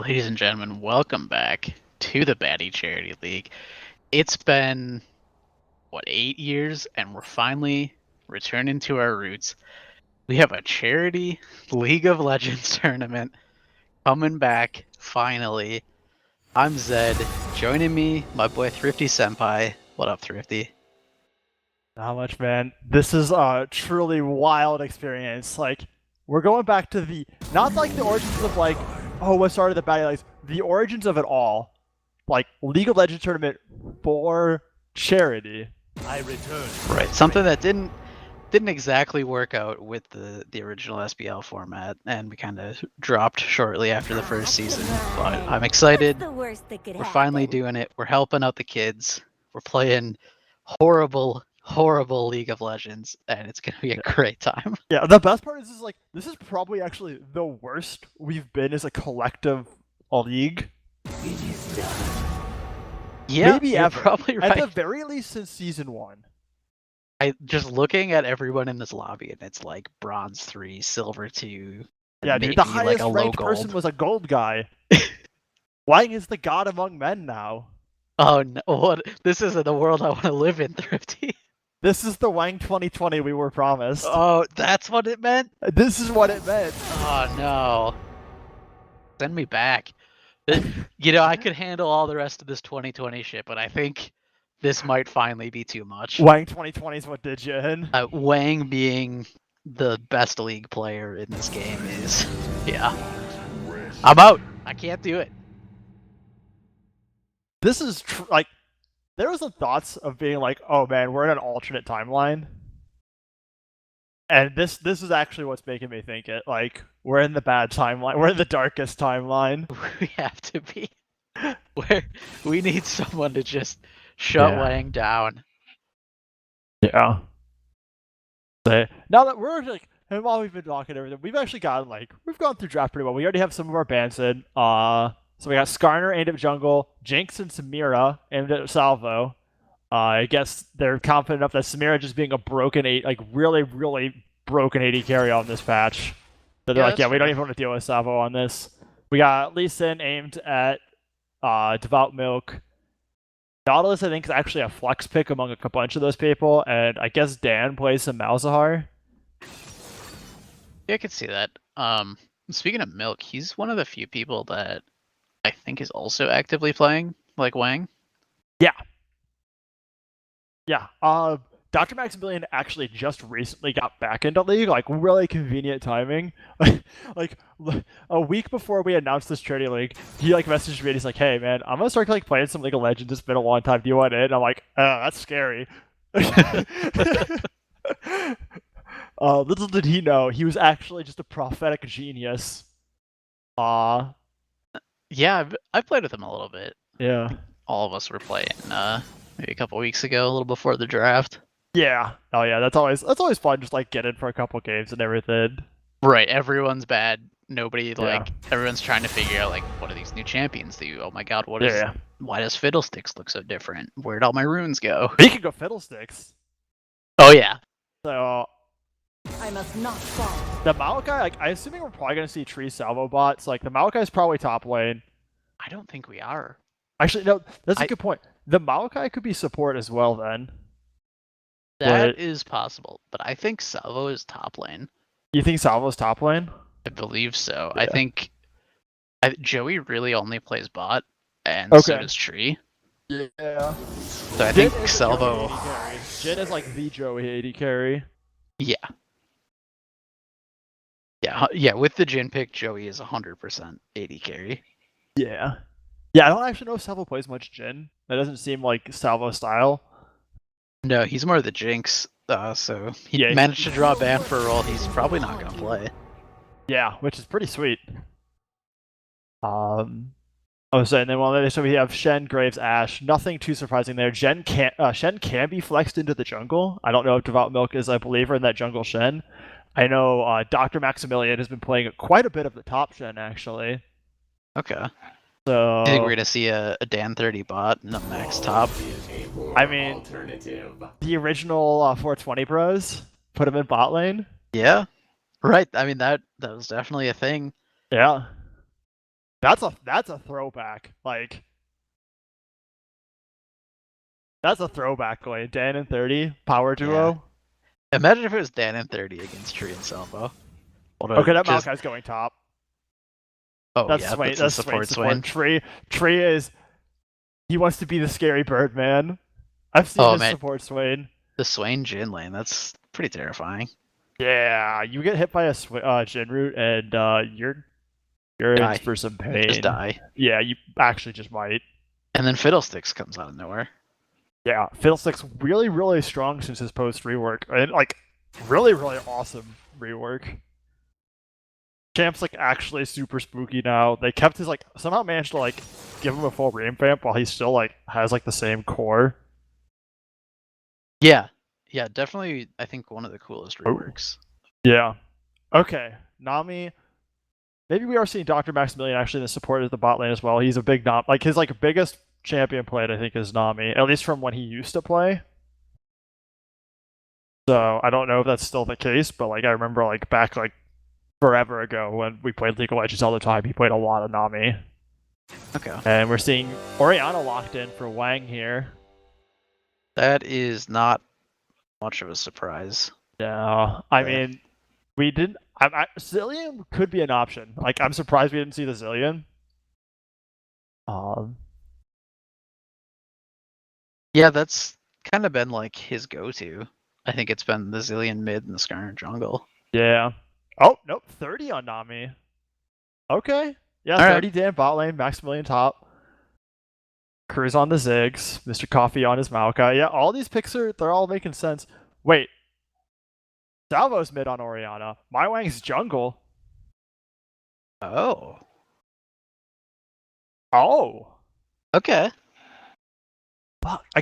Ladies and gentlemen, welcome back to the Batty Charity League. It's been, 8 years, and we're finally returning to our roots. We have a charity League of Legends tournament coming back, finally. I'm Zed. Joining me, my boy Thrifty Senpai. What up, Thrifty? Not much, man. This is a truly wild experience. Like, we're going back to not like the origins of what started the Battle Leagues, the origins of it all. Like, League of Legends tournament for charity. I return. Right, something that didn't exactly work out with the original SBL format, and we kind of dropped shortly after the first season. But I'm excited. We're finally doing it. We're helping out the kids. We're playing horrible League of Legends, and it's gonna be a great time. Yeah, the best part is this is probably actually the worst we've been as a collective league. Yeah, maybe you're ever. probably right. At the very least since season 1. I just looking at everyone in this lobby, and it's like bronze 3, silver 2. Yeah, dude, the highest ranked person was a gold guy. Wang is the god among men now. Oh no! What? This isn't the world I want to live in, Thrifty. This is the Wang 2020 we were promised. Oh, that's what it meant? This is what it meant. Oh no. Send me back. I could handle all the rest of this 2020 shit, but I think this might finally be too much. Wang 2020 is what did you in. Wang being the best league player in this game is, yeah. I'm out. I can't do it. This is there was some thoughts of being like, oh man, we're in an alternate timeline. And this is actually what's making me think it. Like, we're in the bad timeline. We're in the darkest timeline. We have to be. Where we need someone to just shut Wang down. Yeah. So, now that we're and while we've been talking everything, we've actually gotten we've gone through draft pretty well. We already have some of our bans in. So we got Skarner aimed at jungle, Jinx and Samira aimed at Salvo. I guess they're confident enough that Samira just being a broken really, really broken AD carry on this patch. So they're we don't even want to deal with Salvo on this. We got Lee Sin aimed at Devout Milk. Nautilus, I think, is actually a flex pick among a bunch of those people, and I guess Dan plays some Malzahar. Yeah, I could see that. Speaking of Milk, he's one of the few people that I think is also actively playing like Wang. Yeah. Yeah. Dr. Maximilian actually just recently got back into League, really convenient timing. A week before we announced this charity league, he messaged me and he's like, "Hey man, I'm gonna start playing some League of Legends. It's been a long time. Do you want in?" I'm like, "Oh, that's scary." Little did he know, he was actually just a prophetic genius. Yeah, I've played with him a little bit. Yeah. All of us were playing maybe a couple weeks ago, a little before the draft. Yeah. Oh yeah, that's always fun, just get in for a couple games and everything. Right, everyone's bad. Nobody everyone's trying to figure out what do these new champions do? Oh my god, why does Fiddlesticks look so different? Where'd all my runes go? He can go Fiddlesticks. Oh yeah. So I must not fall. The Maokai, I assuming we're probably gonna see Tree Salvo bots. The Maokai's probably top lane. I don't think we are. Actually, no, that's a good point. The Maokai could be support as well then. That is possible, but I think Salvo is top lane. You think Salvo's top lane? I believe so. Yeah. I think Joey really only plays bot, and so does Tree. Yeah. So I think Salvo. Jin is the Joey AD carry. Yeah. Yeah. With the Jin pick, Joey is 100% AD carry. Yeah. Yeah, I don't actually know if Salvo plays much Jin. That doesn't seem like Salvo style. No, he's more the Jinx, so he managed to draw a ban for a role he's probably not going to play. Yeah, which is pretty sweet. So and then so we have Shen, Graves, Ashe. Nothing too surprising there. Shen can be flexed into the jungle. I don't know if Devout Milk is a believer in that jungle Shen. I know Dr. Maximilian has been playing quite a bit of the top Shen, actually. Okay. So I think we're going to see a Dan 30 bot and a max top. I mean, the original 420 bros put him in bot lane. Yeah. Right. I mean, that was definitely a thing. Yeah. That's a throwback. Like that's a throwback lane. Dan and 30 power duo. Imagine if it was Dan and 30 against Tree and Salvo. Okay, that Maokai's going top. Oh That's yeah, Swain. that's a That's Swain support. Tree is he wants to be the scary bird man. I've seen Oh his man, support Swain. the Swain Jin lane, that's pretty terrifying. Yeah, you get hit by a Jin root and you're in Die. for some You just pain. die. Yeah, you actually just might. And then Fiddlesticks comes out of nowhere. Yeah, Fiddlestick's really, really strong since his post rework, and like really, really awesome rework. Champ's like actually super spooky now. They kept his like somehow managed to like give him a full revamp while he still like has like the same core. Yeah. Yeah, definitely I think one of the coolest Oh. reworks. Yeah. Okay. Nami. Maybe we are seeing Dr. Maximilian actually in the support of the bot lane as well. He's a big like his like biggest champion played I think is Nami, at least from when he used to play. So I don't know if that's still the case, but like I remember like back like forever ago when we played League of Legends all the time, he played a lot of Nami. Okay. And we're seeing Orianna locked in for Wang here. That is not much of a surprise. Yeah, I mean, we didn't. Zillion could be an option. Like, I'm surprised we didn't see the Zillion. Yeah, that's kind of been like his go-to. I think it's been the Zillion mid and the Skarner jungle. Yeah. Oh, nope. 30 on Nami. Okay. Yeah, All 30 right. Dan bot lane, Maximilian top. Cruz on the Ziggs, Mr. Coffee on his Maokai. Yeah, all these picks they're all making sense. Wait. Salvo's mid on Orianna. My Wang's jungle. Oh. Oh. Okay. Fuck. I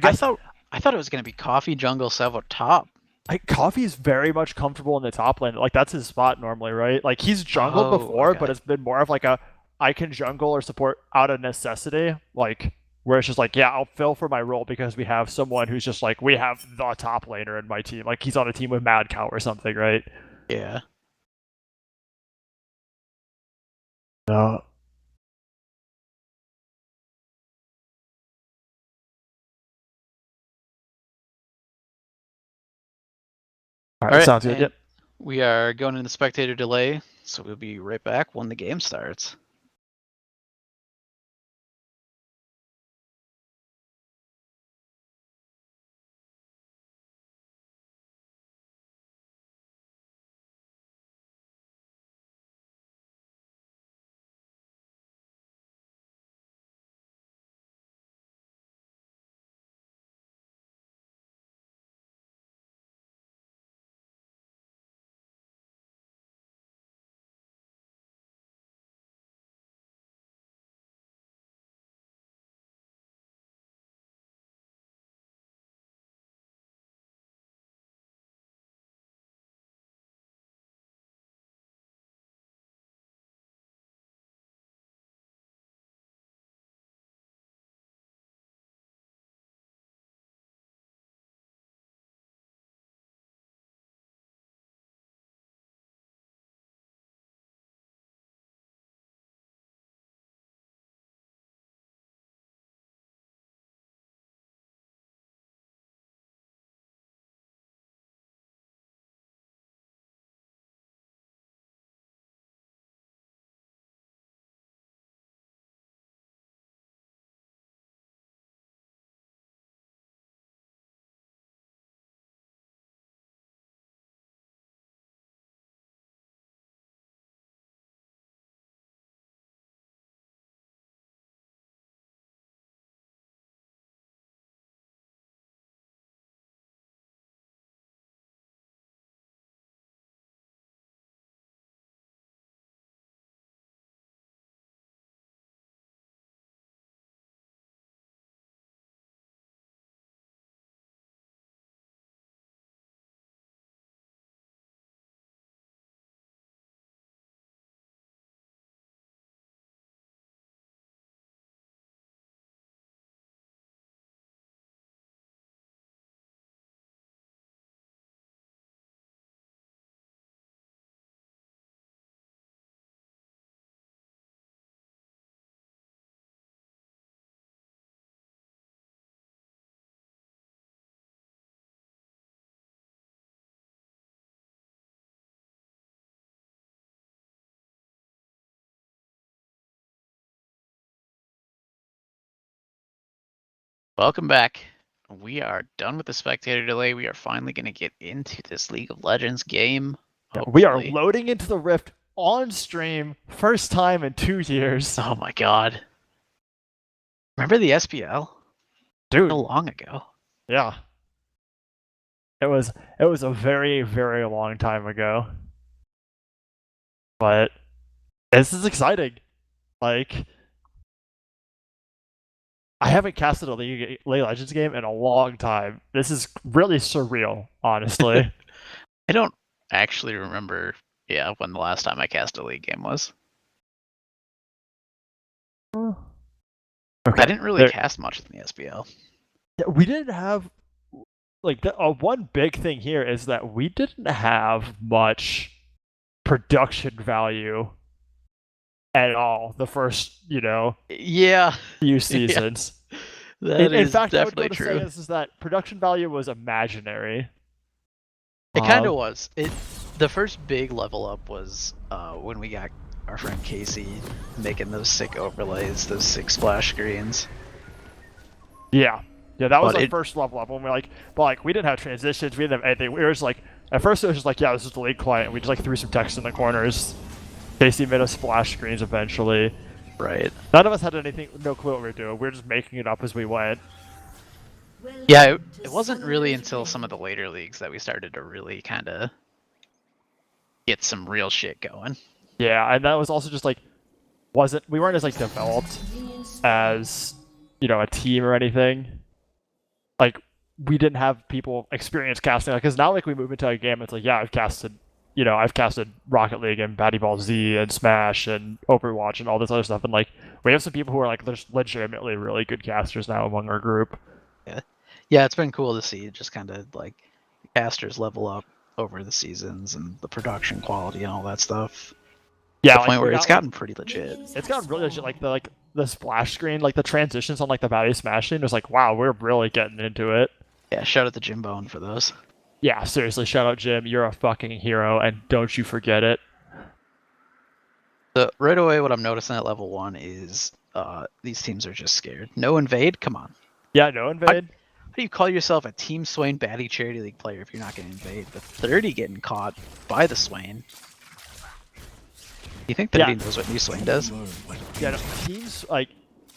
thought it was gonna be Coffee jungle Savo top. Like Coffee's very much comfortable in the top lane. Like that's his spot normally, right? Like he's jungled Oh, before, okay. but it's been more of like a I can jungle or support out of necessity. Like where it's just like, yeah, I'll fill for my role because we have someone who's just like we have the top laner in my team. Like he's on a team with Mad Cow or something, right? Yeah. No. All All right, right, sounds good. and Yep. we are going into spectator delay, so we'll be right back when the game starts. Welcome back. We are done with the spectator delay. We are finally going to get into this League of Legends game. We are hopefully. loading into the Rift on stream, first time in 2 years. Oh my god. Remember the SPL? Dude. So long ago. Yeah. It was a very, very long time ago. But this is exciting. Like, I haven't casted a League of Legends game in a long time. This is really surreal, honestly. I don't actually remember, when the last time I cast a League game was. Okay. I didn't really cast much in the SPL. Yeah, we didn't have like one big thing here is that we didn't have much production value at all the first, few seasons. That in is fact, definitely I would go to true. say is that production value was imaginary. It kind of was. The first big level up was when we got our friend Casey making those sick overlays, those sick splash screens. Yeah, that was our first level up when we didn't have transitions, we didn't have anything. We were just like, at first it was just like, yeah, this is the League client, and we just like threw some text in the corners. Casey made us splash screens eventually. Right. None of us had no clue what we were doing. We were just making it up as we went. Yeah, it wasn't really until some of the later leagues that we started to really kind of get some real shit going. Yeah, and that was also just like, we weren't as like developed as, a team or anything. Like, we didn't have people experience casting, because now like we move into a game, it's like, yeah, I've casted Rocket League and Batty Ball Z and Smash and Overwatch and all this other stuff, and like we have some people who are like legitimately really good casters now among our group. Yeah, it's been cool to see just kind of like casters level up over the seasons and the production quality and all that stuff. Yeah, to the point where it's gotten pretty legit. It's gotten really legit. Like the splash screen, like the transitions on like the Batty Smash scene was like, wow, we're really getting into it. Yeah, shout out to Jim Bone for those. Yeah, seriously, shout out Jim. You're a fucking hero, and don't you forget it. So right away, what I'm noticing at level 1 is these teams are just scared. No invade? Come on. Yeah, no invade. How do you call yourself a Team Swain Batty Charity League player if you're not going to invade? The 30 getting caught by the Swain. You think 30 knows what new Swain does? Yeah, no, teams like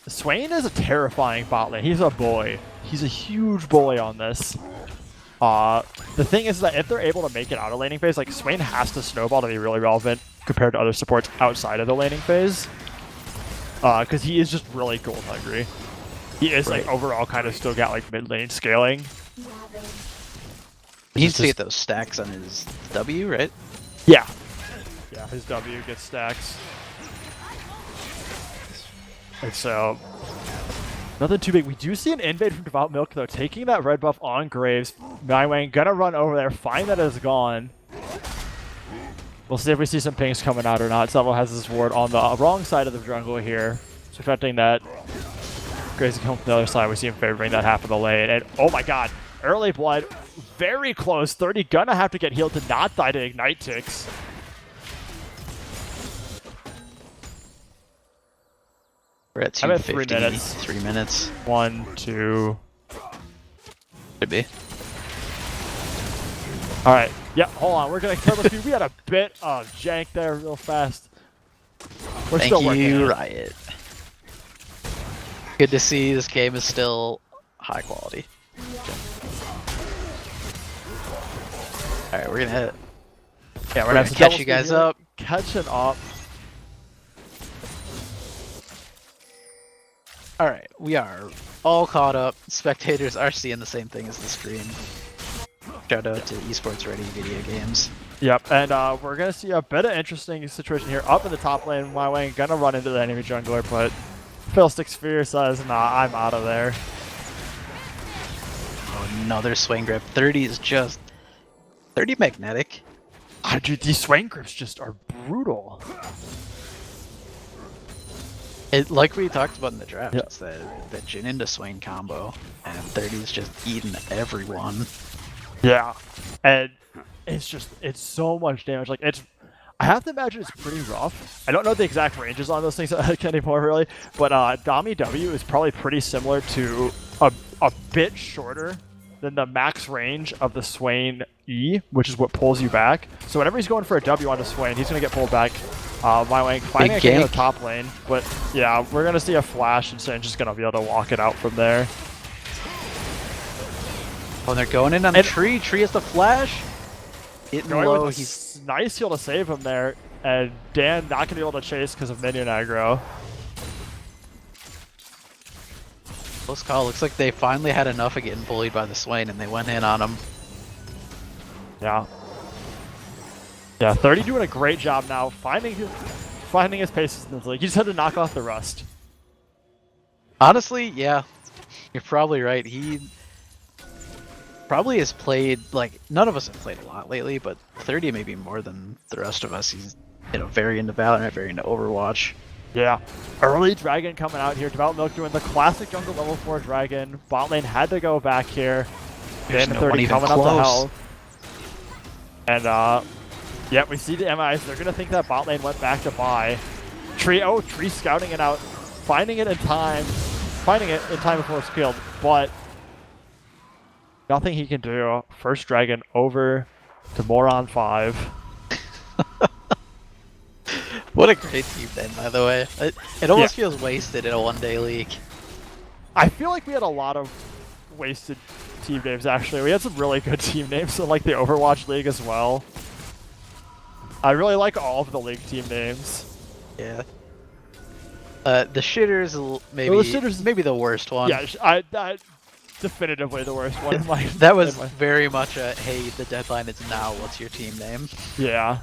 Swain is a terrifying bot lane. He's a bully. He's a huge bully on this. The thing is that if they're able to make it out of laning phase, like Swain has to snowball to be really relevant compared to other supports outside of the laning phase. Because he is just really gold hungry. He is like overall kind of still got like mid lane scaling. He needs to get those stacks on his W, right? Yeah. Yeah, his W gets stacks. And so, nothing too big. We do see an invade from Devout Milk, though, taking that red buff on Graves. Wang gonna run over there, find that it's gone. We'll see if we see some pings coming out or not. Seville has his ward on the wrong side of the jungle here. It's affecting that. Graves can come from the other side. We see him favoring that half of the lane. And oh my god, early blood. Very close. 30 gonna have to get healed to not die to Ignite ticks. We're at 250. 3 minutes. 3 minutes. 1, 2. Could be. Alright. Yeah, hold on. We're going to turbo speed. We had a bit of jank there real fast. We're Thank still working. you, Riot. Good to see this game is still high quality. Alright, we're gonna catch you guys up. Catching up. Alright, we are all caught up. Spectators are seeing the same thing as the screen. Shout out to Esports Ready Video Games. Yep, and we're going to see a bit of interesting situation here. Up in the top lane, Wang gonna run into the enemy jungler, but Fiddlestick Sphere says, nah, I'm out of there. Oh, another swing grip. 30 is just... 30 magnetic. Dude, these swing grips just are brutal. Like we talked about in the draft, it's the Jhin into Swain combo, and 30's just eating everyone. Yeah, and it's so much damage. Like I have to imagine it's pretty rough. I don't know the exact ranges on those things anymore really, but Dami W is probably pretty similar to a bit shorter than the max range of the Swain E, which is what pulls you back. So whenever he's going for a W onto Swain, he's going to get pulled back. My lane, finding a king in the top lane. But yeah, we're going to see a flash, and Swain's just going to be able to walk it out from there. Oh, they're going in on the tree. Tree has the flash. Hitting low. He's nice heal to save him there. And Dan not going to be able to chase because of minion aggro. Close call. Looks like they finally had enough of getting bullied by the Swain, and they went in on him. Yeah. Yeah, 30 doing a great job now, finding his paces in this league. He just had to knock off the rust. Honestly, yeah, you're probably right. He probably has played, like, none of us have played a lot lately, but 30 maybe more than the rest of us. He's, very into Valorant, very into Overwatch. Yeah. Early Dragon coming out here. Devout Milk doing the classic jungle level 4 Dragon. Bot lane had to go back here. There's Dan no 30 coming close. up the health. And, yeah, we see the MIs. They're going to think that bot lane went back to buy. Tree scouting it out. Finding it in time before it's killed. But nothing he can do. First Dragon over to Moron 5. What a great team then, by the way. It almost feels wasted in a one-day league. I feel like we had a lot of wasted team names, actually. We had some really good team names in like the Overwatch League as well. I really like all of the league team names. Yeah. The shitters maybe the worst one. Yeah, I definitively the worst one. That was very much a, hey, the deadline is now, what's your team name? Yeah.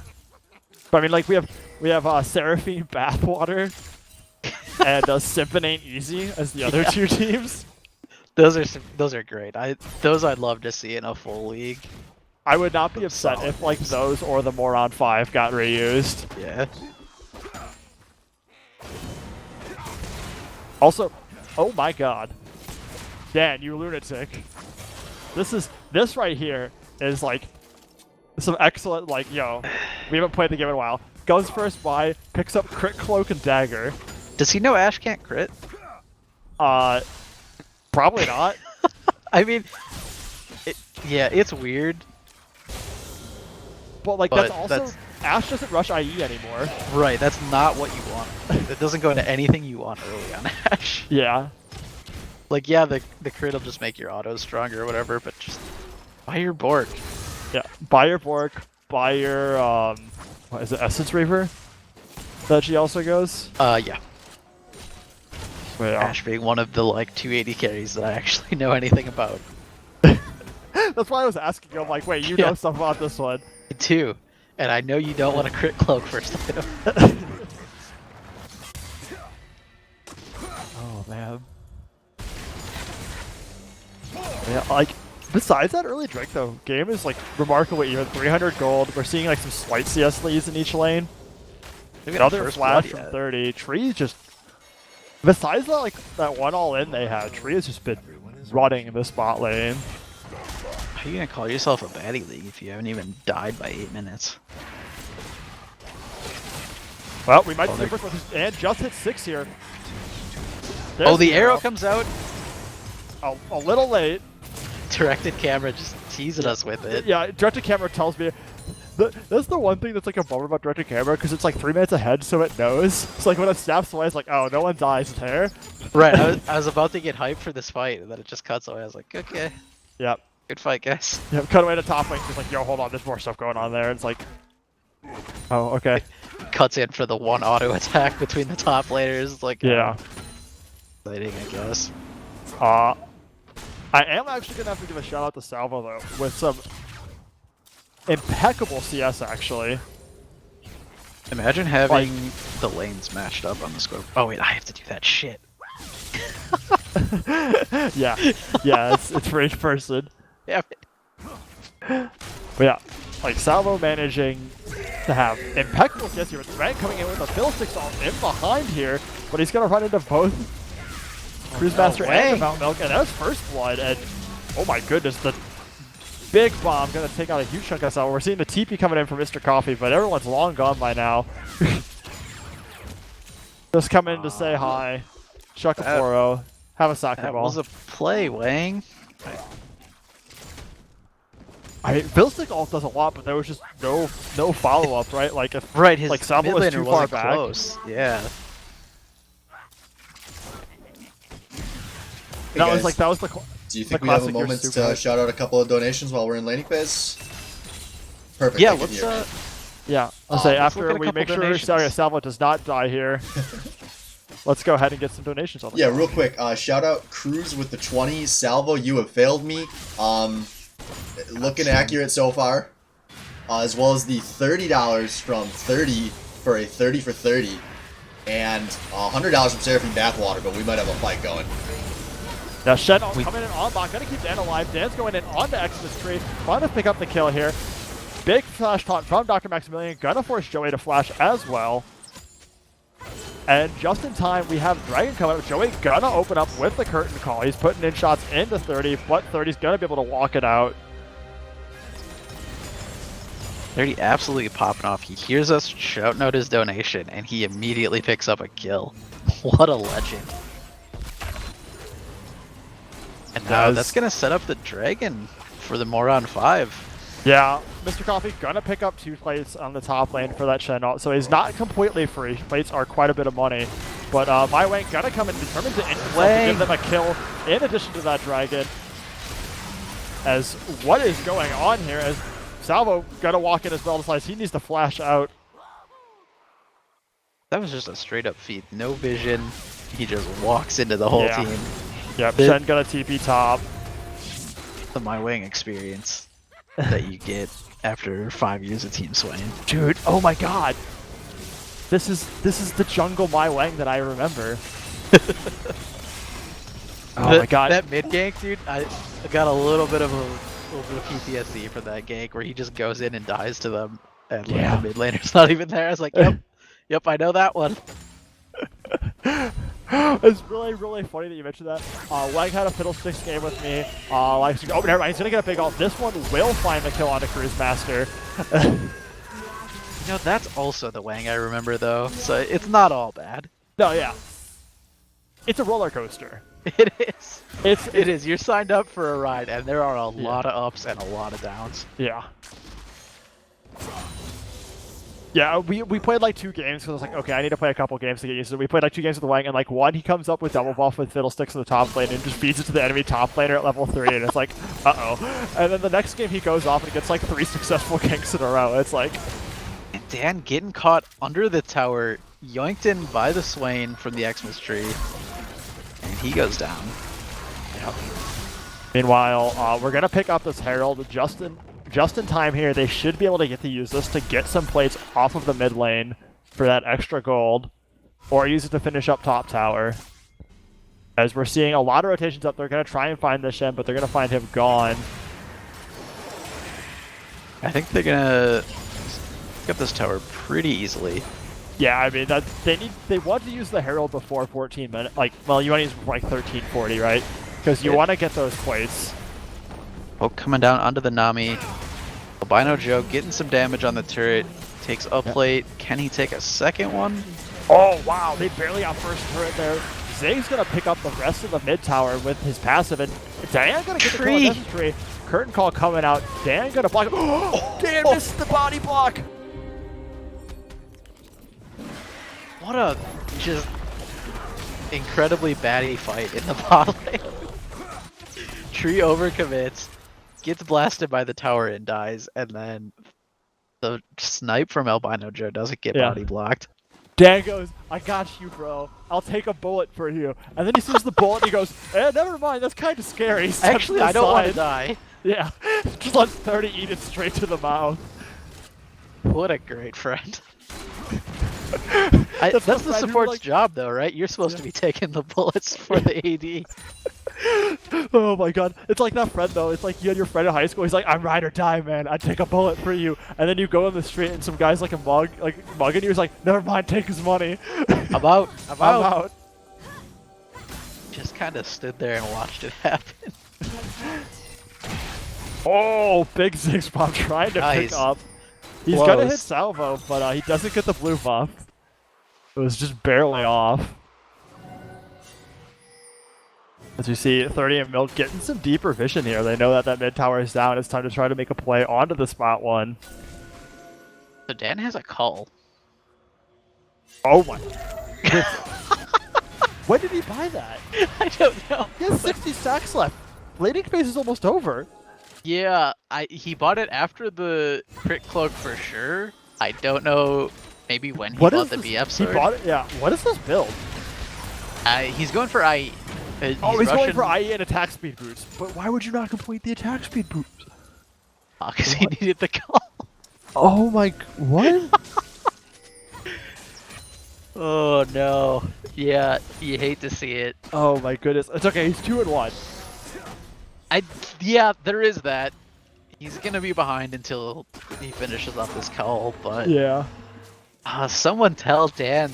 But I mean, like, we have Seraphine Bathwater and Symphony Ain't Easy as the other two teams. Those are great. I'd love to see in a full league. I would not be upset if like those or the Moron 5 got reused. Yeah. Also, oh my god. Dan, you lunatic. This right here is like some excellent, like, yo, we haven't played the game in a while. Goes first buy, picks up crit cloak and dagger. Does he know Ashe can't crit? Probably not. I mean, yeah, it's weird. But like that's also Ashe doesn't rush IE anymore. Right, that's not what you want. It doesn't go into anything you want early on Ashe. Yeah. Like, yeah, the crit will just make your autos stronger or whatever, but just buy your Bork. Yeah, buy your Bork, buy your what is it, Essence Reaver? That she also goes? Yeah. Well, yeah. Ashe being one of the like 280 carries that I actually know anything about. That's why I was asking. I'm like, wait, you know stuff about this one? Me too. And I know you don't want to crit cloak first item. Oh man. Yeah, like besides that early Drake though, game is like remarkably even. 300 gold. We're seeing like some slight CS leads in each lane. Another flash from 30. Tree just besides that like that one all in they had, Tree has just been running the spot lane. How are you gonna call yourself a baddie league if you haven't even died by 8 minutes? Well, we might see first and just hit 6 here. There's the arrow comes out. A little late. Directed camera just teasing us with it. Yeah, directed camera tells me. That's the one thing that's like a bummer about directed camera, because it's like 3 minutes ahead, so it knows. It's like when it snaps away, it's like, oh, no one dies there. Right, I was about to get hyped for this fight, and then it just cuts away. I was like, okay. Yep. Good fight, guys. Yep, cut away to top lane, just like, yo, hold on, there's more stuff going on there. It's like, oh, okay. Cuts in for the one auto attack between the top laners. It's like, yeah. Exciting, I guess. I am actually going to have to give a shout out to Salvo, though, with some impeccable CS, actually. Imagine having the lanes matched up on the scope. Oh, wait, I have to do that shit. Yeah, it's for each person. Yeah. But yeah, like Salvo managing to have impeccable CS here with Rank coming in with a Fiddlesticks all in behind here, but he's going to run into both Cruise Master and Devout Milk, and that's first blood, and oh my goodness, the big bomb going to take out a huge chunk of Salvo. We're seeing the TP coming in from Mr. Coffee, but everyone's long gone by now. Just coming in to say hi. Chuckaporo Have a soccer That ball. was a play, Wang. I mean, Fiddlestick ult does a lot, but there was just no follow up, right? Like if Right, his like Salvo mid was laner too far wasn't back. close. Yeah. Hey That was guys, like that was the. do you the think we have a classic you're moment super to shout out a couple of donations while we're in laning phase? Perfect. Yeah, I can let's hear. Yeah, I'll say let's look after at a we couple make sure donations. Salvo does not die here. Let's go ahead and get some donations on the Yeah, call. real quick. Shout out Cruz with the 20. Salvo, you have failed me. Looking accurate so far. As well as the $30 from 30 for a 30 for 30. And $100 from Seraphine Bathwater, but we might have a fight going. Now Shen coming in on bot, gonna keep Dan alive. Dan's going in onto Xmas Tree, trying to pick up the kill here. Big flash taunt from Dr. Maximilian, gonna force Joey to flash as well. And just in time, we have Dragon coming up. Joey gonna open up with the curtain call. He's putting in shots into 30, but 30's gonna be able to walk it out. 30 absolutely popping off. He hears us shouting out his donation, and he immediately picks up a kill. What a legend. And now that's going to set up the Dragon for the Moron 5. Yeah, Mr. Coffee gonna pick up 2 plates on the top lane for that Shen ult, so he's not completely free. Plates are quite a bit of money. But my Wang gonna come in determined to give them a kill in addition to that Dragon. As what is going on here, as Salvo gonna walk in as well, decides he needs to flash out. That was just a straight up feed. No vision. He just walks into the whole Yeah. team. Yep, Shen gonna TP top. The My Wing experience that you get after 5 years of team swaying. Dude, oh my god. This is the jungle My Wang that I remember. Oh my god. That mid gank, dude, I got a little bit of PTSD for that gank where he just goes in and dies to them, and like, Yeah. the mid laner's not even there. I was like, yep, I know that one. It's really funny that you mentioned that. Wang had a Fiddlesticks game with me. Oh, never mind. He's gonna get a big ult. This one will find the kill on the Cruise Master. You know, that's also the Wang I remember though, so it's not all bad. No, yeah. It's a roller coaster. It is. It is. You're signed up for a ride, and there are a lot of ups and a lot of downs. Yeah. Yeah, we played like 2 games because I was like, okay, I need to play a couple games to get used to it. We played like 2 games with the Wang, and like one, he comes up with double buff with Fiddlesticks in the top lane and just feeds it to the enemy top laner at level 3, and it's like, uh-oh. And then the next game he goes off and gets like 3 successful ganks in a row. It's like... And Dan getting caught under the tower, yoinked in by the Swain from the Xmas tree, and he goes down. Yep. Meanwhile, we're gonna pick up this Herald just in time here. They should be able to get to use this to get some plates off of the mid lane for that extra gold, or use it to finish up top tower. As we're seeing a lot of rotations up, they're gonna try and find the Shen, but they're gonna find him gone. I think they're gonna pick up this tower pretty easily. Yeah, I mean they want to use the Herald before 14 minutes. Like, well, you want to use it before like 13:40, right? Because you want to get those plates. Oh, coming down onto the Nami. Albino Joe getting some damage on the turret. Takes a plate. Can he take a second one? Oh, wow. They barely got first turret there. Zig's going to pick up the rest of the mid tower with his passive. And Dan going to get the kill on this tree. Curtain call coming out. Dan going to block. Oh, Dan missed the body block. What a just incredibly batty fight in the bot lane. Tree overcommits, gets blasted by the tower and dies, and then the snipe from Albino Joe doesn't get body blocked. Dan goes, I got you, bro. I'll take a bullet for you. And then he sees the bullet and he goes, never mind, that's kind of scary. Actually, I don't want to die. Yeah, just lets 30 eat it straight to the mouth. What a great friend. That's the support's job, though, right? You're supposed to be taking the bullets for the AD. Oh my god. It's like that friend, though. It's like you had your friend in high school. He's like, I'm ride or die, man. I'd take a bullet for you. And then you go in the street and some guy's like mugging you. He's like, never mind, take his money. I'm out. I'm out. Just kind of stood there and watched it happen. Oh, big Ziggs bomb trying to pick up. He's gonna hit Salvo, but he doesn't get the blue buff. It was just barely off. As you see, 30 and Milk getting some deeper vision here. They know that that mid tower is down. It's time to try to make a play onto the spot one. So Dan has a call. Oh my. When did he buy that? I don't know. He has 60 stacks left. Laning phase is almost over. Yeah, he bought it after the crit cloak for sure. I don't know, maybe when he What bought is the this? BF He sword. bought it? Yeah. What is this build? He's going for IE. Oh, he's going for IE and attack speed boost. But why would you not complete the attack speed boost? Because he needed the call. Oh my... What? Oh no. Yeah, you hate to see it. Oh my goodness. It's okay. He's 2-1. Yeah, there is that. He's gonna be behind until he finishes off this call, but Yeah. someone tell Dan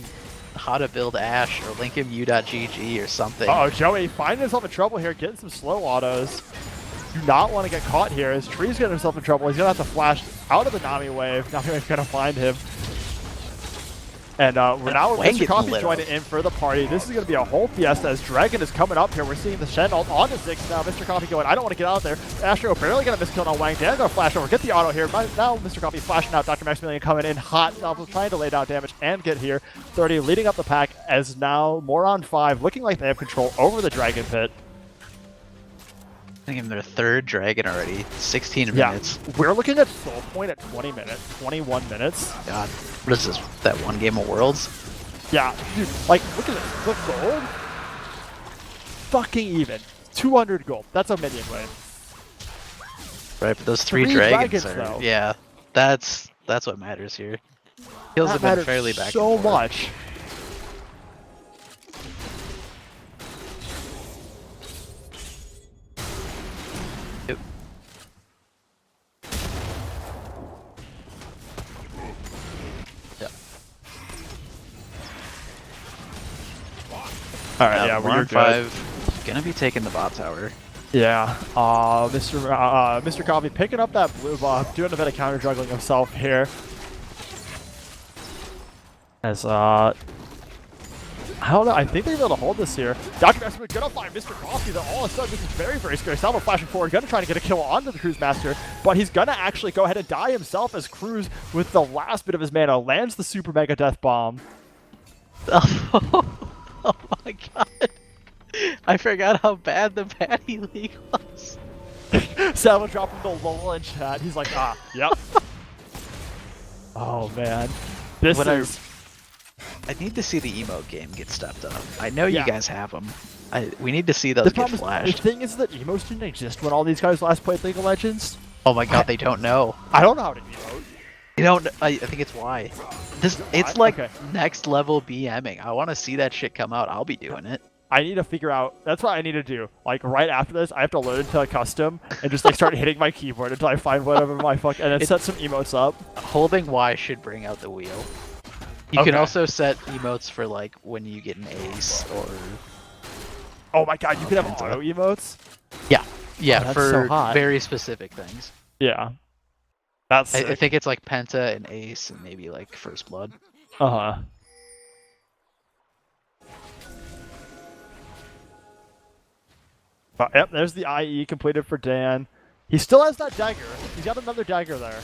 how to build Ashe or link him u.gg or something. Uh oh, Joey finding himself in trouble here, getting some slow autos. Do not want to get caught here. His Tree's getting himself in trouble. He's gonna have to flash out of the Nami wave. Nami wave's gonna find him. And we're now Wang Mr. getting Coffee lit joining up. in for the party. This is going to be a whole fiesta as Dragon is coming up here. We're seeing the Shen ult onto Ziggs now. Mr. Coffee going, I don't want to get out there. Astro barely going to miss kill on Wang. Dan going to flash over. Get the auto here. Now Mr. Coffee flashing out. Dr. Maximilian coming in hot. Now trying to lay down damage and get here. 30 leading up the pack as now Moron 5 looking like they have control over the Dragon Pit. I think in their third dragon already. 16 Yeah, minutes. we're looking at soul point at 20 minutes, 21 minutes. God, what is this? That one game of Worlds? Yeah, dude, like, look at this. The gold? Fucking even. 200 gold. That's a minion wave. Right, but those three Three dragons dragons, are... though. Yeah, that's what matters here. Kills That have been matters fairly back so and forth. much. Yep. Yep. All right, yeah, we're Warren good. 5 gonna be taking the bot tower. Yeah, Mr. Coffee picking up that blue buff, doing a bit of counter juggling himself here. As I don't know, I think they're able to hold this here. Dr. Master gonna find Mr. Coffee, though all of a sudden this is very, very scary. Salvo flashing forward, gonna try to get a kill onto the Cruise Master, but he's gonna actually go ahead and die himself as Cruise, with the last bit of his mana, lands the Super Mega Death Bomb. Oh my god. I forgot how bad the Patty League was. Salvo dropping the lull in chat. He's like, yep. Oh man. This When is... I need to see the emote game get stepped up. I know Yeah. you guys have them. We need to see those The get problem is, flashed. the thing is that emotes didn't exist when all these guys last played League of Legends. Oh my god, they don't know. I don't know how to emote. You don't. I think it's why. This. It's why? like Okay. next level BMing. I want to see that shit come out. I'll be doing it. I need to figure out, that's what I need to do. Like right after this, I have to learn to custom and just like start hitting my keyboard until I find whatever my fuck, and then set some emotes up. Holding Y should bring out the wheel. You can Okay. also set emotes for like when you get an ace or Oh my god, you can have auto emotes? yeah, Oh, that's for so hot. very specific things. Yeah. That's I sick. think it's like Penta and Ace and maybe like First Blood. Uh-huh. Yep, there's the IE completed for Dan. He still has that dagger. He's got another dagger there.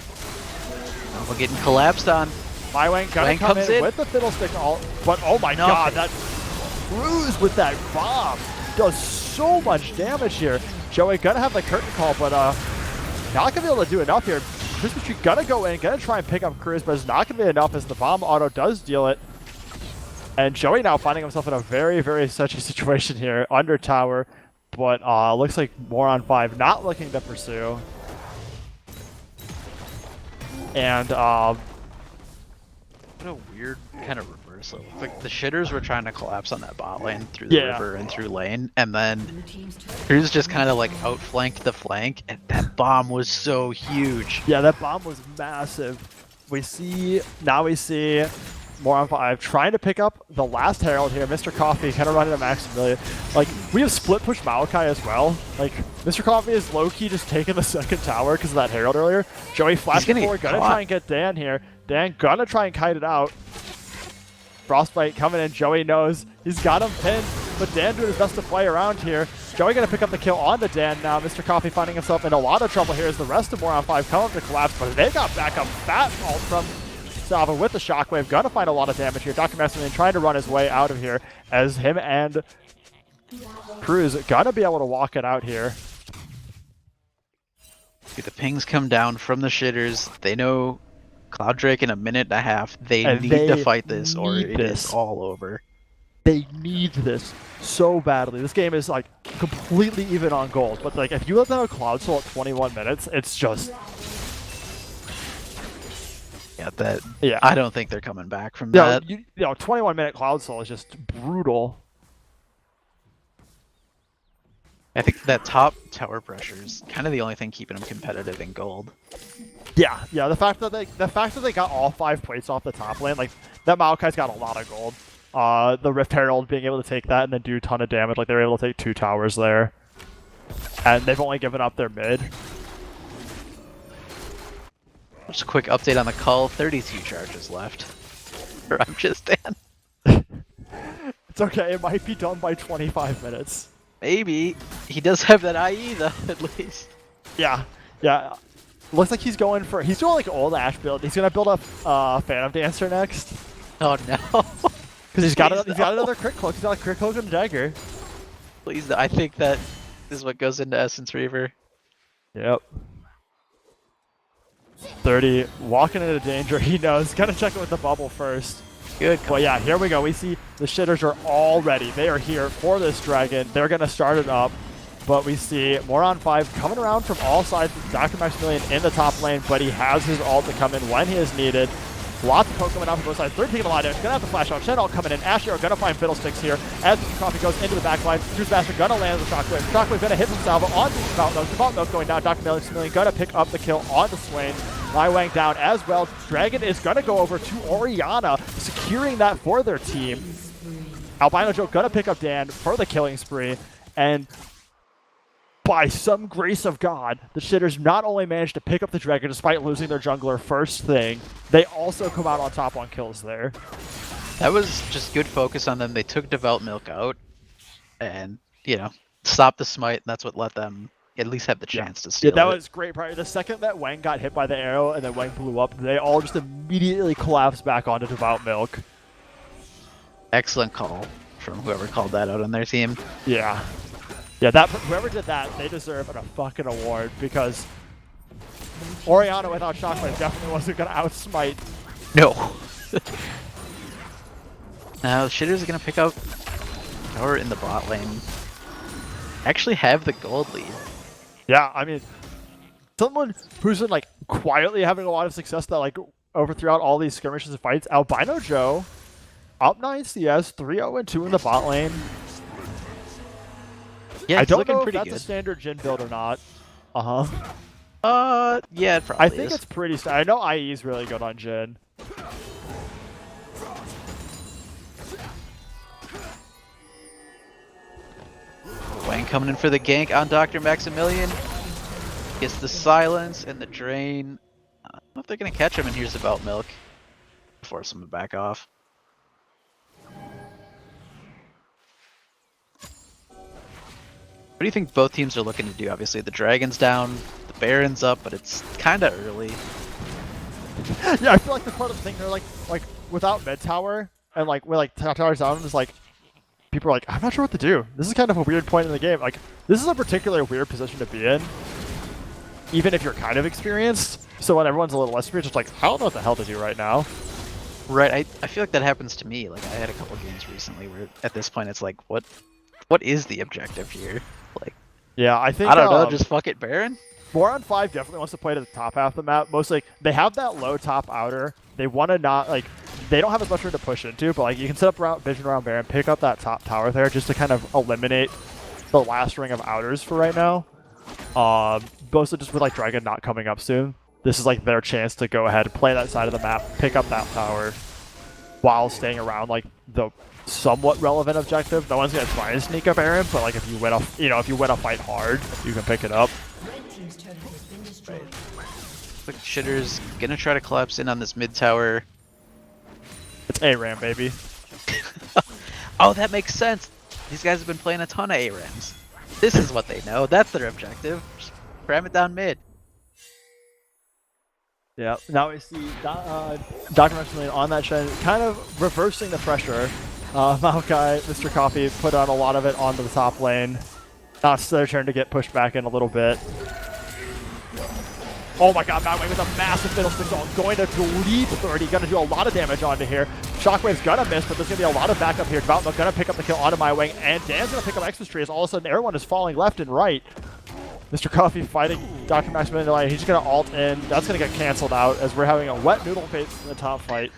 Oh, we're getting collapsed on. My Wang gonna Wang come comes in in. with the fiddlestick ult, but oh my No. god, that Cruise with that bomb does so much damage here. Joey gonna have the curtain call, but not gonna be able to do enough here. Christmas Tree gonna go in, gonna try and pick up Cruise, but it's not gonna be enough as the bomb auto does deal it. And Joey now finding himself in a very, very such a situation here, under tower, but looks like Moron 5 not looking to pursue. And What a weird kind of reversal. Like the shitters were trying to collapse on that bot lane through the Yeah. river and through lane, and then Cruz just kind of like outflanked the flank, and that bomb was so huge. yeah, that bomb was massive. We see Moron 5 trying to pick up the last Herald here. Mr. Coffee kind of running to Maximilian. Like, we have split push Maokai as well. Like, Mr. Coffee is low-key just taking the second tower because of that Herald earlier. Joey flashing gonna forward, get gonna caught. try and get Dan here. Dan gonna try and kite it out. Frostbite coming in. Joey knows he's got him pinned. but Dan doing his best to play around here. Joey going to pick up the kill onto Dan now. Mr. Coffee finding himself in a lot of trouble here as the rest of More on 5 come up to collapse, but they got back up fat ult from Salva with the shockwave. Gonna find a lot of damage here. Dr. Maximilian trying to run his way out of here as him and Cruz gonna be able to walk it out here. The pings come down from the shitters. They know Cloud Drake in a minute and a half. They need to fight this or it is all over. They need this so badly. This game is like completely even on gold, but like if you let them have Cloud Soul at 21 minutes, it's just yeah. I don't think they're coming back from that. You know, 21-minute Cloud Soul is just brutal. I think that top tower pressure is kind of the only thing keeping them competitive in gold. Yeah. The fact that they got all 5 plates off the top lane, like that Maokai's got a lot of gold. The Rift Herald being able to take that and then do a ton of damage, like they were able to take 2 towers there, and they've only given up their mid. Just a quick update on the call. 32 charges left. I'm just Dan. It's okay. It might be done by 25 minutes. Maybe. He does have that IE though, at least. Yeah. Looks like he's doing like old Ash build. He's gonna build up Phantom Dancer next. Oh no. Because he's got another crit cloak. He's got a crit cloak and a dagger. Please, I think that is what goes into Essence Reaver. Yep. 30 walking into danger. He knows. Gotta check it with the bubble first. Good. But yeah, here we go. We see the shitters are all ready. They are here for this dragon. They're gonna start it up. But we see More on 5 coming around from all sides. Dr. Maximilian in the top lane, but he has his ult to come in when he is needed. Lots of poke coming out from both sides. Third taking a lot of damage. Gonna have to flash out. Shen ult coming in. Asher are gonna find Fiddlesticks here. As Mr. Coffee goes into the back line, Juice Master gonna land the Shockwave. Shockwave gonna hit from Salvo onto Devout Milk. Devout Milk going down. Dr. Maximilian gonna pick up the kill onto Swain. Lai Wang down as well. Dragon is gonna go over to Orianna, securing that for their team. Albino Joe gonna pick up Dan for the killing spree, and by some grace of God, the shitters not only managed to pick up the dragon despite losing their jungler first thing, they also come out on top on kills there. That was just good focus on them. They took Devout Milk out and, you know, stopped the smite, and that's what let them at least have the chance to steal it. That was great. The second that Wang got hit by the arrow and then Wang blew up, they all just immediately collapsed back onto Devout Milk. Excellent call from whoever called that out on their team. Yeah, whoever did that, they deserve a fucking award, because Orianna without Shockwave definitely wasn't going to outsmite. No. Now, the shitters are going to pick up power in the bot lane. Actually have the gold lead. Yeah, I mean, someone who's been like quietly having a lot of success that like throughout all these skirmishes and fights, Albino Joe, up 9 CS, 3-0-2 in the bot lane. Yeah, I don't know if pretty that's good. a standard Jhin build or not. Yeah, it probably I think it's pretty standard. I know IE is really good on Jhin. Wang coming in for the gank on Dr. Maximilian. Gets the silence and the drain. I don't know if they're going to catch him, and here's Devout Milk. Force him to back off. What do you think both teams are looking to do? Obviously, the Dragon's down, the Baron's up, but it's kind of early. Yeah, I feel like the part of the thing, they're like without mid tower and like with like towers down, is like people are like, I'm not sure what to do. This is kind of a weird point in the game. Like, this is a particularly weird position to be in, even if you're kind of experienced. So when everyone's a little less experienced, it's like, I don't know what the hell to do right now. Right, I feel like that happens to me. Like, I had a couple games recently where at this point it's like, what is the objective here? Like, yeah, I think I don't know, just fuck it, Baron. More on 5 definitely wants to play to the top half of the map. Mostly, they have that low top outer. They want to not, like, they don't have as much room to push into, but like you can set up vision around Baron, pick up that top tower there just to kind of eliminate the last ring of outers for right now. Mostly just with like Dragon not coming up soon. This is like their chance to go ahead and play that side of the map, pick up that tower, while staying around like the somewhat relevant objective. No one's gonna try and sneak up Baron, but like if you win a fight hard, you can pick it up. Like, shitter's gonna try to collapse in on this mid tower. It's ARAM, baby. Oh, that makes sense. These guys have been playing a ton of ARAMs. This is what they know. That's their objective. Just cram it down mid. Yeah, now we see Dr. Maximilian on that Shen, kind of reversing the pressure. Maokai, Mr. Coffee put on a lot of it onto the top lane. Now it's their turn to get pushed back in a little bit. Oh my god, Madway with a massive fiddlestick ult, going to bleed 30, gonna do a lot of damage onto here. Shockwave's gonna miss, but there's gonna be a lot of backup here. Devoutmilk gonna pick up the kill onto my wing, and Dan's gonna pick up Xmas Tree as all of a sudden everyone is falling left and right. Mr. Coffee fighting Dr. Maximilian Line. He's just gonna ult in. That's gonna get canceled out as we're having a wet noodle phase in the top fight.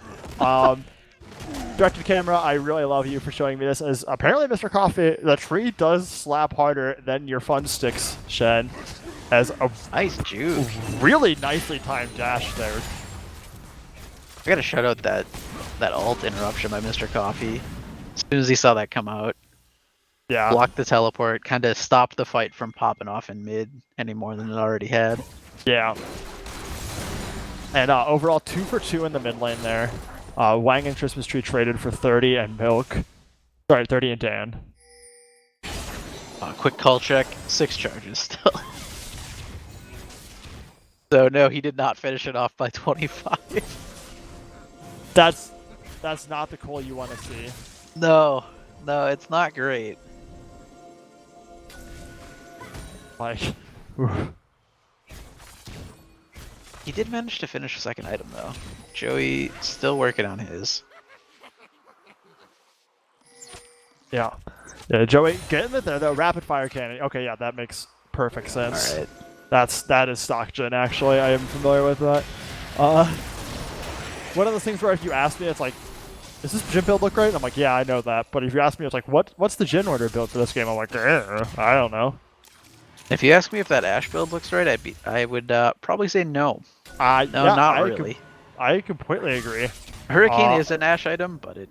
Directed camera, I really love you for showing me this, as apparently Mr. Coffee, the tree does slap harder than your fun sticks, Shen. As a Nice juke. really nicely timed dash there. I gotta shout out that ult interruption by Mr. Coffee. As soon as he saw that come out, Yeah. blocked the teleport, kind of stopped the fight from popping off in mid any more than it already had. Yeah. And overall, 2 for 2 in the mid lane there. Wang and Christmas Tree traded for 30 and Milk. Sorry, 30 and Dan. Quick call check, 6 charges still. So no, he did not finish it off by 25. That's not the call you want to see. No, it's not great. Like, He did manage to finish a second item though. Joey still working on his. yeah. Yeah, Joey, getting it there though. Rapid fire cannon. Okay, yeah, that makes perfect sense. All right. That is stock gen actually. I am familiar with that. One of those things where if you ask me, it's like, does this gym build look right? I'm like, yeah, I know that. But if you ask me, it's like, what's the gym order build for this game? I'm like, I don't know. If you ask me if that Ash build looks right, I would probably say no. No, Yeah, not really. I completely agree. Hurricane is an Ash item, but it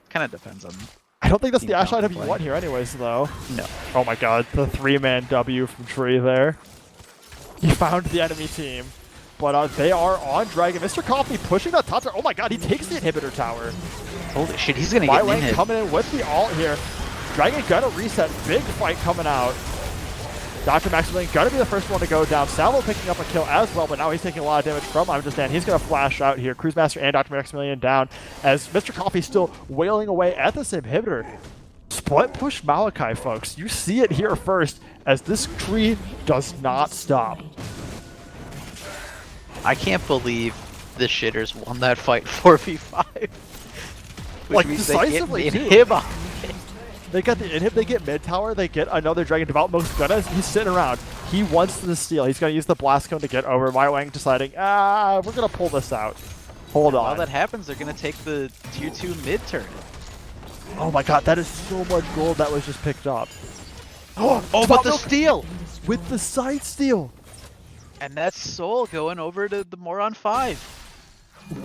kind of depends on. I don't think that's Team the Ash item you counterplay. want here anyways, though. No. Oh my god, the 3-man W from Tree there. He found the enemy team. But they are on Dragon. Mr. Coffee pushing that top tower. Oh my god, he takes the inhibitor tower. Holy shit, he's gonna get an Wang hit. coming in with the ult here. Dragon gonna reset. Big fight coming out. Dr. Maximilian gonna be the first one to go down. Salvo picking up a kill as well, but now he's taking a lot of damage from Understand. He's gonna flash out here. Cruise Master and Dr. Maximilian down as Mr. Coffee's still wailing away at this inhibitor. Split push Malachi, folks. You see it here first as this tree does not stop. I can't believe the shitters won that fight 4v5. Which Like, means they get decisively, the too. inhib on it. They got the inhib, they get mid tower, they get another Dragon. Devoutmilk's gonna, he's sitting around. He wants the steal. He's gonna use the blast cone to get over. Wang deciding, we're gonna pull this out. Hold While on. that happens, they're gonna take the tier 2 mid turn. Oh my god, that is so much gold that was just picked up. Oh, but the Devoutmilk steal! with the side steal. And that's Soul going over to the Moron 5.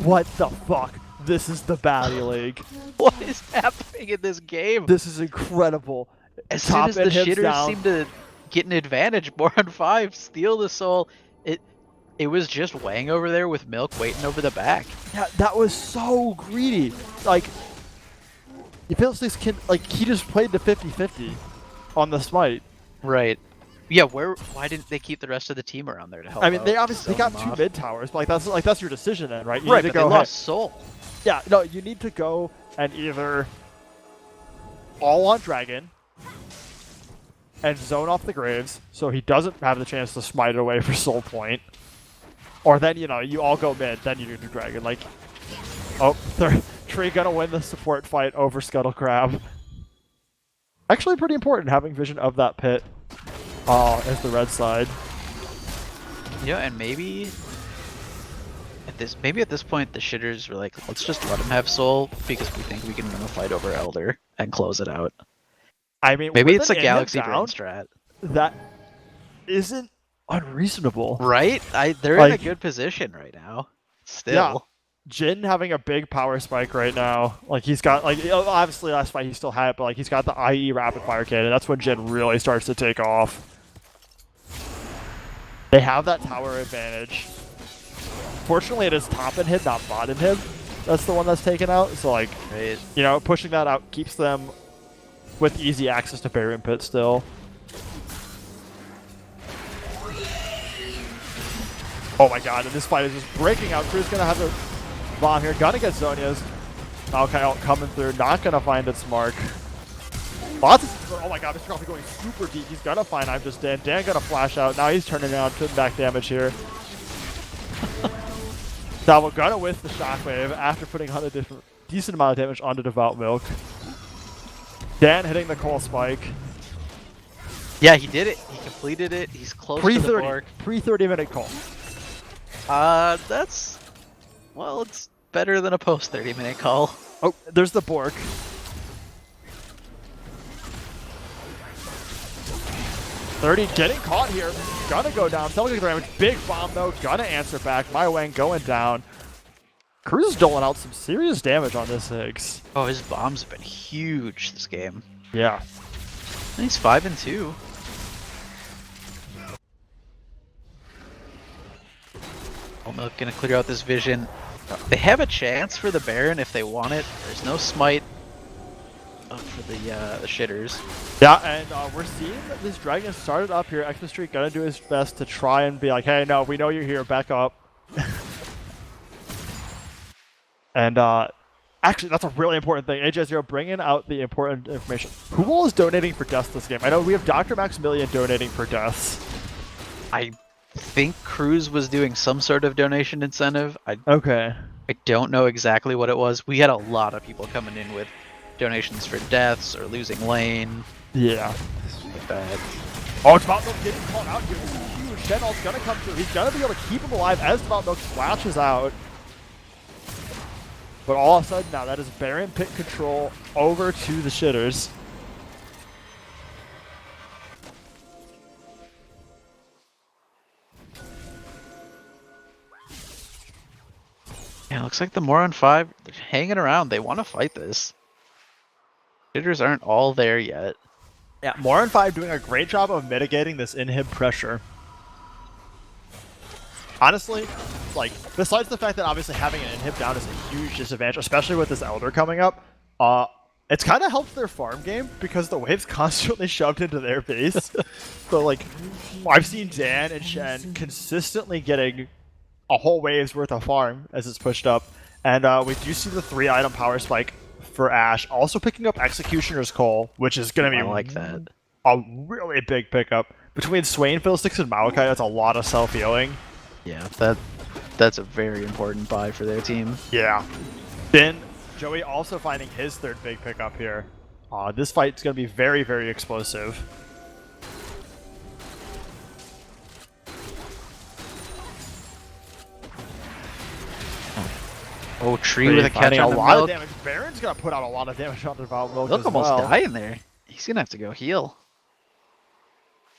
What the fuck? This is the Batty League. What is happening in this game? This is incredible. As soon Top as the inhibs shitters down. seem to get an advantage, Moron 5 steal the Soul. It was just Wang over there with Milk waiting over the back. Yeah, that was so greedy. Like, you feel this kid, like, he just played the 50-50 on the smite. Right. Yeah, why didn't they keep the rest of the team around there to help I mean, out, they obviously zone got them 2 off? mid towers, but that's your decision then, right? You Right, need but to they go, lost Soul. yeah, no, you need to go and either all on Dragon and zone off the Graves so he doesn't have the chance to smite it away for Soul Point. Or then, you all go mid, then you do Dragon. Like, oh, Tree gonna win the support fight over Scuttle Crab. Actually pretty important having vision of that pit as the red side. Yeah, and maybe at this point the shitters were like, let's just let him have Soul because we think we can win a fight over Elder and close it out. I mean, Maybe with it's a an inhib Galaxy down, Drain strat. that isn't unreasonable. Right? They're in a Like- good position right now. Still. Yeah. Jin having a big power spike right now. Like, he's got, like, obviously last fight he still had it, but, like, he's got the IE rapid fire cannon. That's when Jin really starts to take off. They have that tower advantage. Fortunately, it is top inhib, not bot inhib. That's the one that's taken out. So, like, Right. pushing that out keeps them with easy access to Barian Pit still. Oh my god, and this fight is just breaking out. Crew's gonna have a bomb here. Gonna get Zonia's. Okay, coming through. Not gonna find its mark. Lots of, oh my god, Mr. Coffee going super deep. He's gonna find I'm just Dan. Dan gonna flash out. Now he's turning around, putting back damage here. Salvo gonna whiff the shockwave after putting a decent amount of damage onto Devout Milk. Dan hitting the coal spike. Yeah, he did it. He completed it. He's close to the bork. Pre-30 minute call. That's... Well, it's better than a post 30-minute call. Oh, there's the bork. .30 getting caught here. Gonna go down. Still getting damage. Big bomb though. Gonna answer back. My Wang going down. Cruz is doling out some serious damage on this Higgs. Oh, his bombs have been huge this game. Yeah. And he's 5-2. Milk gonna clear out this vision. They have a chance for the Baron if they want it. There's no smite up for the shitters. Yeah, and we're seeing that this dragon started up here. Xmas Street gonna do his best to try and be like, hey, no, we know you're here, back up. And actually, that's a really important thing. AJ0 bringing out the important information. Who all is donating for deaths this game? I know we have Dr. Maximilian donating for deaths. I think Cruz was doing some sort of donation incentive. Okay. I don't know exactly what it was. We had a lot of people coming in with donations for deaths or losing lane. Yeah. Like that. Oh, Devout Milk getting caught out here. This is huge. Shenol's gonna come through. He's gonna be able to keep him alive as Devout Milk splashes out. But all of a sudden now, that is Baron Pit control over to the shitters. Yeah, looks like the Moron 5, they're hanging around. They want to fight this. Shitters aren't all there yet. Yeah, Moron 5 doing a great job of mitigating this inhib pressure. Honestly, like, besides the fact that obviously having an inhib down is a huge disadvantage, especially with this Elder coming up, it's kind of helped their farm game because the wave's constantly shoved into their base. So, like, I've seen Dan and Shen consistently getting a whole wave's worth of farm as it's pushed up. And we do see the 3-item power spike for Ashe. Also picking up Executioner's Call, which is going to be like that. A really big pickup. Between Swain Fiddlesticks and Maokai, that's a lot of self-healing. Yeah, that's a very important buy for their team. Yeah. Then Joey also finding his third big pickup here. This fight's going to be very, very explosive. Oh, Tree with a catch on a the lot Milk. of damage. Baron's going to put out a lot of damage on Devout Milk Milk as almost well. dying there. He's going to have to go heal.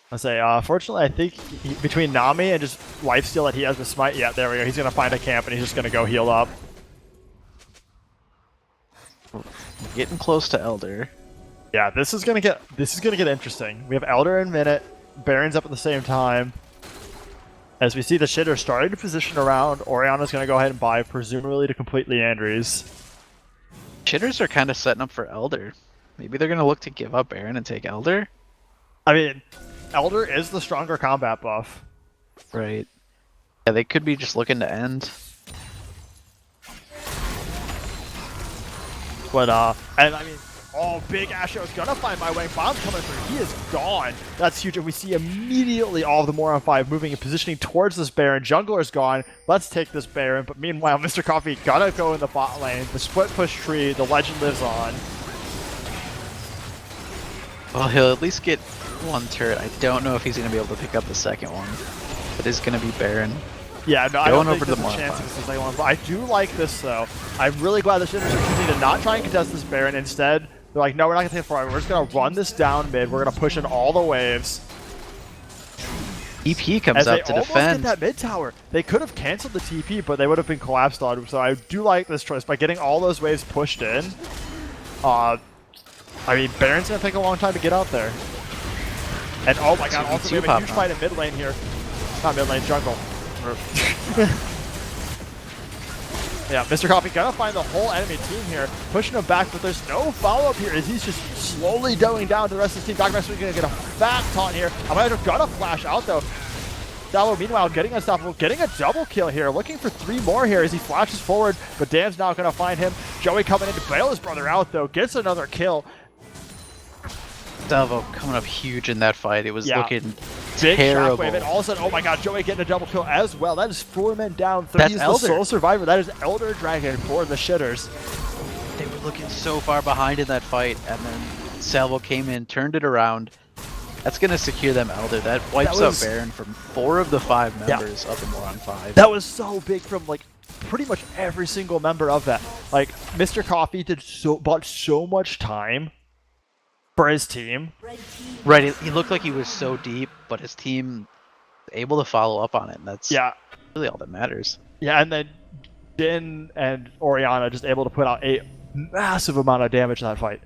I say, fortunately, I think between Nami and just lifesteal that he has with Smite, yeah, there we go. He's going to find a camp and he's just going to go heal up. Getting close to Elder. Yeah, this is gonna get interesting. We have Elder in minute, Baron's up at the same time. As we see the shitter starting to position around, Oriana's gonna go ahead and buy, presumably to complete Leandry's. Shitters are kind of setting up for Elder. Maybe they're gonna look to give up Baron and take Elder. I mean, Elder is the stronger combat buff. Right. Yeah, they could be just looking to end. But, and I mean, oh, big Asho's gonna find my way. Bomb's coming through. He is gone. That's huge. And we see immediately all of the Moron 5 moving and positioning towards this Baron. Jungler's gone. Let's take this Baron. But meanwhile, Mr. Coffee gonna go in the bot lane. The split push tree. The legend lives on. Well, he'll at least get one turret. I don't know if he's gonna be able to pick up the second one. It is gonna be Baron. Yeah, no, I Going don't over think to the there's a chance Moron this is the second one. But I do like this, though. I'm really glad the shitters are choosing to not try and contest this Baron. Instead, they're like, no, we're not going to take it for it. We're just going to run this down mid. We're going to push in all the waves. EP comes As out they to almost defend. get that mid tower. They could have canceled the TP, but they would have been collapsed on. So I do like this choice. By getting all those waves pushed in, I mean, Baron's going to take a long time to get out there. And oh my god, also we have a huge fight in mid lane here. Not mid lane, jungle. Yeah, Mr. Coffee gonna find the whole enemy team here, pushing him back, but there's no follow-up here as he's just slowly going down to the rest of the team. Dr. Max gonna get a fat taunt here. Albayno gonna flash out though. Salvo, meanwhile, getting unstoppable, getting a double kill here, looking for 3 more here as he flashes forward, but Dam's now gonna find him. Joey coming in to bail his brother out though, gets another kill. Salvo coming up huge in that fight. It was looking Big terrible. shockwave, and all of a sudden, oh my god, Joey getting a double kill as well. That is 4 men down. 30 That's is the Elder. sole survivor. That is Elder Dragon for the shitters. They were looking so far behind in that fight, and then Salvo came in, turned it around. That's going to secure them Elder. That wipes out Baron from 4 of the 5 members of the Moron 5. That was so big from like pretty much every single member of that. Like Mr. Coffee bought so much time for his team. Right, he looked like he was so deep, but his team able to follow up on it, and that's really all that matters. Yeah, and then Din and Oriana just able to put out a massive amount of damage in that fight.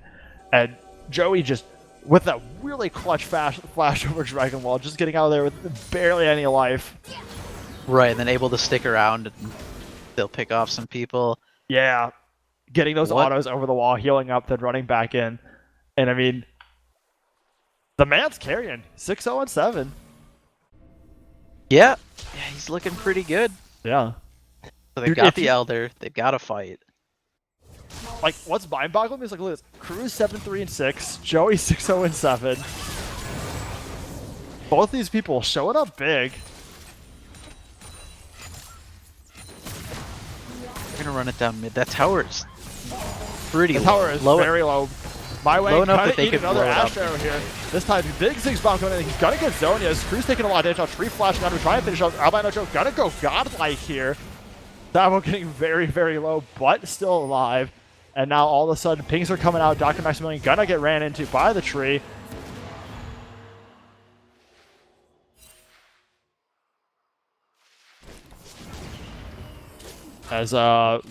And Joey just, with that really clutch flash over Dragon Wall, just getting out of there with barely any life. Right, and then able to stick around and they'll pick off some people. Yeah, getting those autos over the wall, healing up, then running back in. And I mean, the man's carrying 6-0-7. Yeah, he's looking pretty good. Yeah. So they've got the Elder, they've got a fight. Like, what's mind-boggling is like, look at this. Cruz 7-3-6, Joey 6-0-7. Both these people showing up big. They're gonna run it down mid. That tower is pretty low. The tower is very low. My way, enough that they could another blow it Ash Arrow here. This time, big Ziggs bomb coming in. He's gonna get Zonia's. Cruz taking a lot of damage. Tree flashing down to try and finish up. Albayno Joe gonna go godlike here. Salvo getting very, very low, but still alive. And now all of a sudden, pings are coming out. Dr. Maximilian gonna get ran into by the tree. As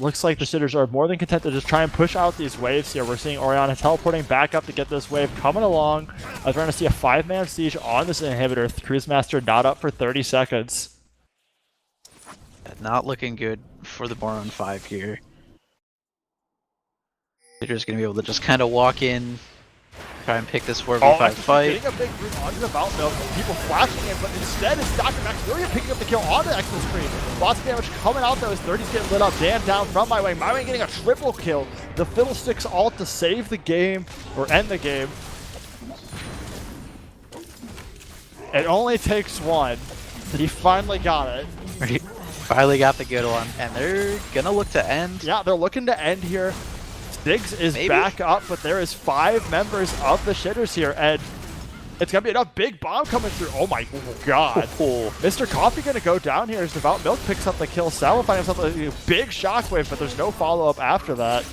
looks like the Shitters are more than content to just try and push out these waves here. We're seeing Oriana teleporting back up to get this wave coming along. As we're going to see a 5-man siege on this inhibitor. Cruisemaster not up for 30 seconds. Not looking good for the Moron 5 here. They're just going to be able to just kind of walk in, try and pick this 4v5 fight. Getting a big group onto the battlefield, people flashing in, but instead it's Dr. Maximilian picking up the kill on the exit screen. Lots of damage coming out though as 30's getting lit up. Dan down from My Way getting a triple kill. The Fiddlesticks ult to save the game, or end the game. It only takes one. He finally got it. Finally got the good one, and they're gonna look to end. Yeah, they're looking to end here. Diggs is back up, but there is 5 members of the Shitters here, and it's gonna be enough big bomb coming through. Oh my god. Mr. Coffee gonna go down here as Devout Milk picks up the kill. Salvo finds himself a big shockwave, but there's no follow-up after that.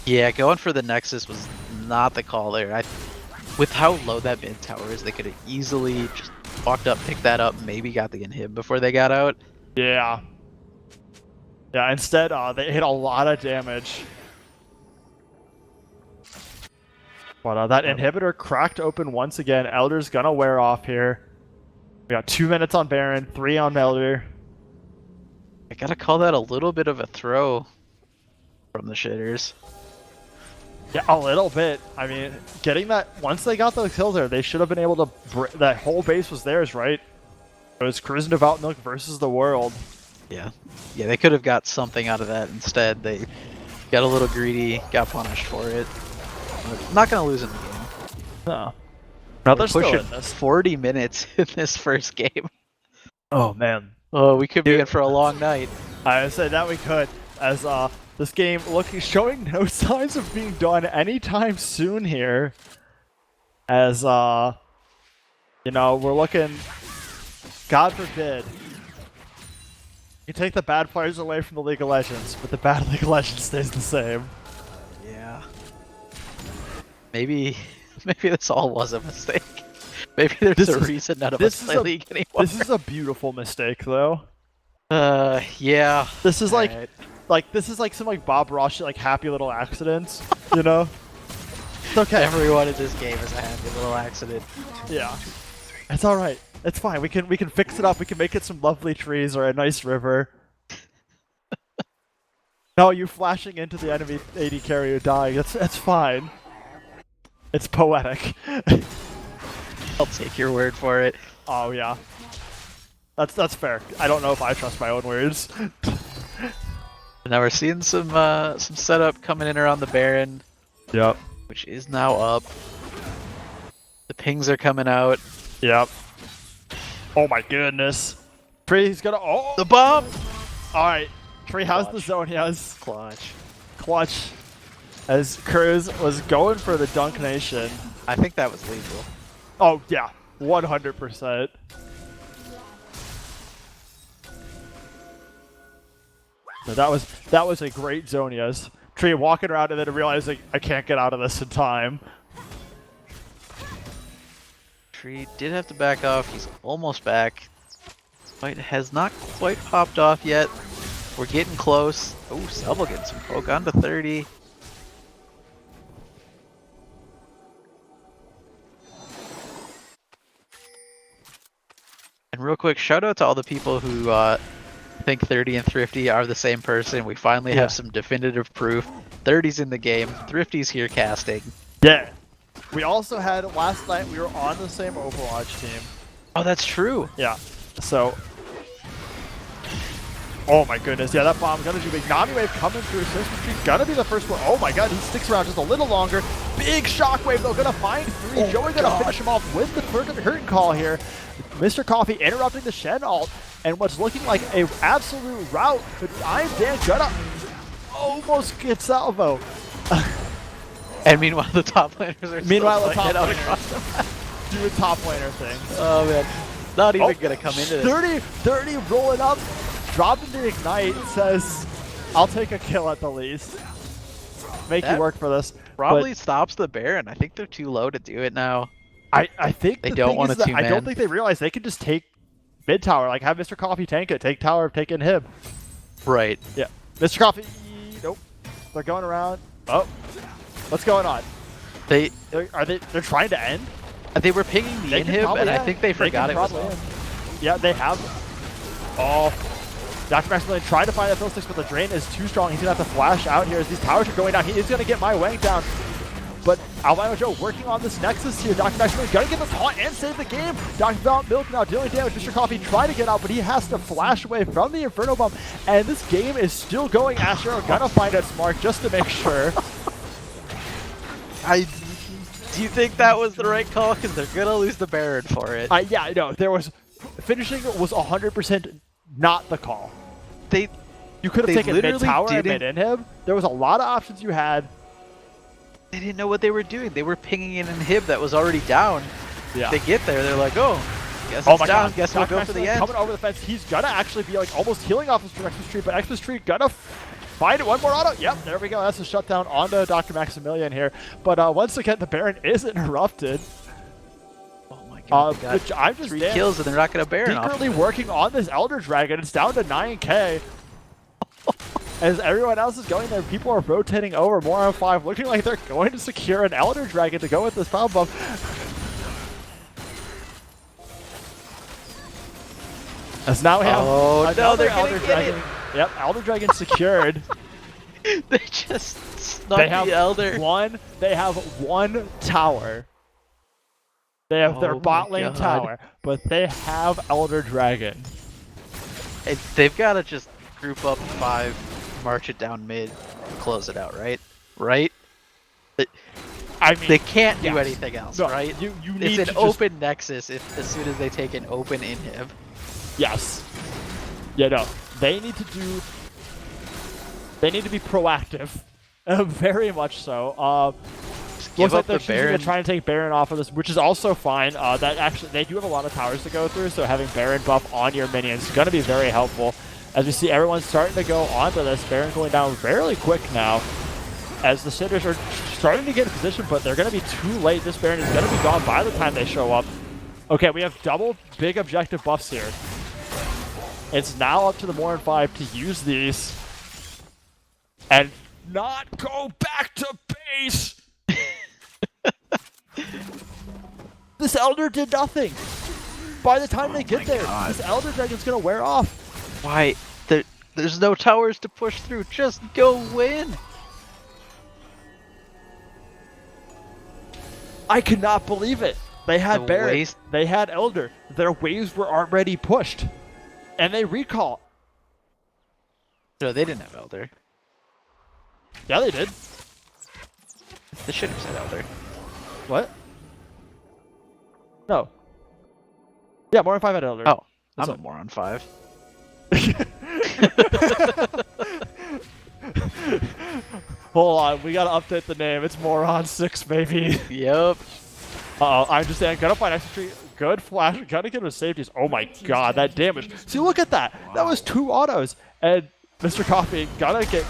Yeah, going for the Nexus was not the call there. With how low that mid tower is, they could have easily just walked up, picked that up, maybe got the inhib before they got out. Yeah. Yeah, instead, they hit a lot of damage. But that inhibitor cracked open once again. Elder's gonna wear off here. We got 2 minutes on Baron, 3 on Elder. I gotta call that a little bit of a throw from the Shitters. Yeah, a little bit. I mean, getting that, once they got those kills there, they should have been able to, that whole base was theirs, right? It was Cruz and Devout Milk versus the world. Yeah. Yeah, they could have got something out of that instead. They got a little greedy, got punished for it. But not gonna lose in the game. No. No, they're still pushing in this. 40 minutes in this first game. Oh, man. Oh, we could be in for a long night. I would say that we could, as this game showing no signs of being done anytime soon here. As you know, we're looking, God forbid, you take the bad players away from the League of Legends, but the bad League of Legends stays the same. Yeah. Maybe this all was a mistake. Maybe there's a reason none of us play League anymore. This is a beautiful mistake, though. Yeah. This is this is like some Bob Ross happy little accidents, you know? It's okay. Everyone in this game is a happy little accident. Yeah. It's alright. It's fine. We can fix it up. We can make it some lovely trees or a nice river. No, you flashing into the enemy AD carrier dying. That's fine. It's poetic. I'll take your word for it. Oh yeah. That's fair. I don't know if I trust my own words. Now we're seeing some setup coming in around the Baron, Yep. which is now up. The pings are coming out. Yep. Oh my goodness. Tree's gonna. Oh. The bomb. All right. Tree has the Clutch. zone. He has Clutch. clutch. As Cruz was going for the Dunk Nation. I think that was legal. Oh yeah, 100%. So that was a great zone, yes. Tree walking around and then realizing I can't get out of this in time. Tree did have to back off. He's almost back. Fight has not quite popped off yet. We're getting close. Oh, Salvo getting some poke on to 30. And real quick, shout out to all the people who think 30 and Thrifty are the same person. We finally have some definitive proof. 30's in the game. Thrifty's here casting. Yeah. We also had last night we were on the same Overwatch team. Oh, that's true. Yeah. So. Oh my goodness, yeah, that bomb's gonna do big. Nami Wave coming through. Street gonna be the first one. Oh my god, he sticks around just a little longer. Big shockwave though, gonna find 3. Oh Joey gonna finish him off with the curtain call here. Mr. Coffee interrupting the Shen ult, and what's looking like a absolute rout. But I'm Dan gonna almost get Salvo. And meanwhile, the top laners are Meanwhile, still the top fighting out laner across the map. doing top laner things. Oh man, not even gonna come into this. 30 rolling up, dropping the ignite, says, I'll take a kill at the least. Make you That work for this. Probably stops the Baron. I think they're too low to do it now. I think They the don't thing want is a that I two-man. don't think they realize they can just take mid tower, like have Mr. Coffee tank it, take tower, take inhib. Right. Yeah. Mr. Coffee, nope. They're going around. Oh, what's going on? They're They're trying to end? they were pinging the They can inhib, probably and I end. think they forgot can it was probably on. end. Yeah, they have. Oh. Dr. Maximilian tried to find that fill sticks, but the drain is too strong. He's going to have to flash out here as these towers are going down. He is going to get my Wang down. But Albino Joe working on this Nexus here. Dr. Maximilian going to get the taunt and save the game. Dr. Milk now dealing damage. Mr. Coffee trying to get out, but he has to flash away from the Inferno Bomb. And this game is still going. Astro going to find out Smart just to make sure. Do you think that was the right call? Because they're going to lose the Baron for it. Yeah, I know. There was... Finishing was 100% not the call. You could have They taken mid literally tower and mid didn't- inhib. There was a lot of options you had. They didn't know what they were doing. They were pinging an inhib that was already down. Yeah. They get there, they're like, oh, guess Oh it's my down. god. Guess we'll Dr. go for the Maximilian end. coming over the fence. He's gonna actually be like almost healing off his Xmas Tree, but Xmas Tree gonna find it. One more auto. Yep, there we go. That's a shutdown onto Dr. Maximilian here. But once again, the Baron is interrupted. Oh my god, they got Which I'm just 3 kills and they're not going to Baron off. secretly working on this Elder Dragon. It's down to 9k. As everyone else is going there, people are rotating over more on 5, looking like they're going to secure an Elder Dragon to go with this power buff. As now we have another they're gonna Elder get Dragon. Yep, Elder Dragon secured. They just snuck They have the Elder. They have one tower. They have their Oh bot my lane God. tower, but they have Elder Dragon. They've got to just group up 5, march it down mid, and close it out, right? Right? I mean, They can't do yes. anything else, No, right? you need It's to an just- open nexus as soon as they take an open inhib. Yes. Yeah, no. They need to be proactive. Very much so. Give Looks like up they're the choosing to Baron. try and take Baron off of this, which is also fine. That actually, they do have a lot of towers to go through, so having Baron buff on your minions is going to be very helpful. As we see everyone starting to go onto this, Baron going down fairly quick now. As the Sitters are starting to get in position, but they're going to be too late. This Baron is going to be gone by the time they show up. Okay, we have double big objective buffs here. It's now up to the Morin 5 to use these and not go back to base. This Elder did nothing. By the time they get there, this Elder Dragon's gonna wear off. Why? The There's no towers to push through. Just go win. I cannot believe it. They had The Baron. waste- They had Elder. Their waves were already pushed. And they recall. No, they didn't have Elder. Yeah, they did. The shitters had Elder. What? No. Yeah, more than 5 had Elder. Oh, That's I'm a moron 5. Hold on, we gotta update the name. It's Moron 6, baby. Yep. Uh-oh, I'm just saying, gotta find extra tree. Good flash, gotta get his safeties. Oh my god, that damage. See, look at that. That was 2 autos. And Mr. Coffee gotta get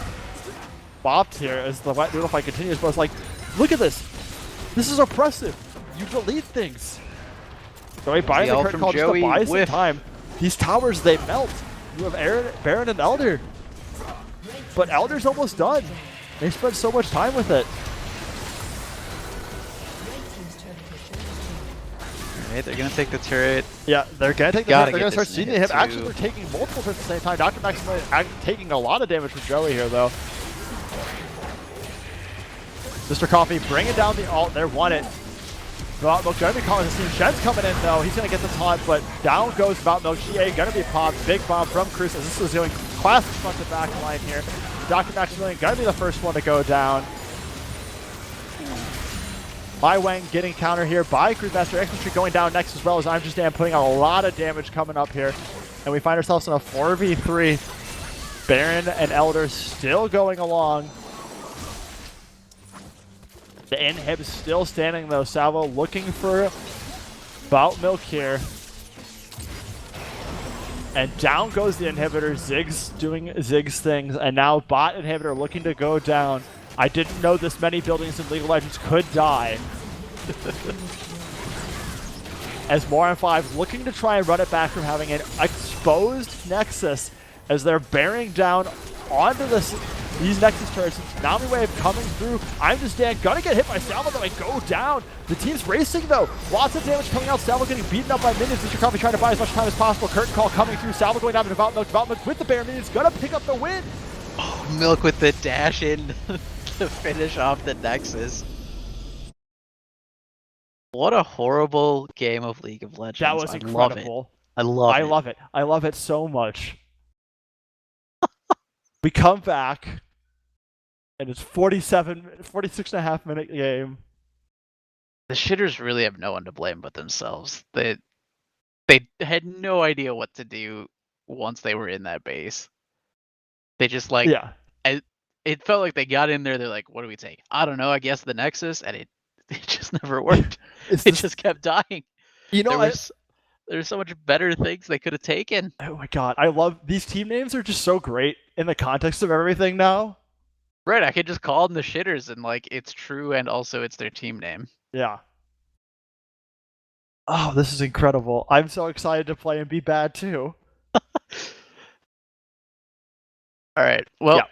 bopped here as the wet noodle fight continues. But it's like, look at this. This is oppressive. You delete things. So he buying the Yell crit from call just to Joey, buy some whiff. time. These towers, they melt. You have Baron and Elder. But Elder's almost done. They spent so much time with it. Alright, they're gonna take the turret. Yeah, they're gonna take the Gotta hit. They're get gonna start this seeing hit him. Actually, too. they're taking multiple hits at the same time. Dr. Maximilian taking a lot of damage from Joey here, though. Mr. Coffee bringing down the ult. They're won it. Vought Milk gonna be calling his team. Shen's coming in, though. He's gonna get the taunt, but down goes Vought Milk. GA gonna be popped. Big bomb from Cruz as this is doing classic front to back line here. Dr. Maximilian gonna be the first one to go down. Mai Wang getting counter here by Crewmaster. Extra going down next as well as I'm Just Dan putting out a lot of damage coming up here. And we find ourselves in a 4v3. Baron and Elder still going along. The inhib still standing though. Salvo looking for Bout Milk here. And down goes the inhibitor. Ziggs doing Ziggs things. And now bot inhibitor looking to go down. I didn't know this many buildings in League of Legends could die. As Moron 5 looking to try and run it back from having an exposed Nexus as they're bearing down onto these Nexus turrets. Nami Wave coming through. I'm Just Dan gonna get hit by Salvo though and go down. The team's racing though. Lots of damage coming out. Salvo getting beaten up by minions. Mr. Coffee trying to buy as much time as possible. Curtain call coming through. Salvo going down to Devout Milk. Devout Milk with the Baron minions. Gonna pick up the win. Oh, Milk with the dash in to finish off the Nexus. What a horrible game of League of Legends. That was incredible. I love it. I love it. I love it so much. We come back, and it's 46 and a half minute game. The shitters really have no one to blame but themselves. They had no idea what to do once they were in that base. They just like Yeah. it felt like they got in there. They're like, "What do we take? I don't know. I guess the Nexus," and it just never worked. It just kept dying. You know, There's so much better things they could have taken. oh my god, I love these team names are just so great in the context of everything now. Right, I could just call them the shitters and like it's true and also it's their team name. Yeah. Oh, this is incredible. I'm so excited to play and be bad too. Alright, well, Yeah.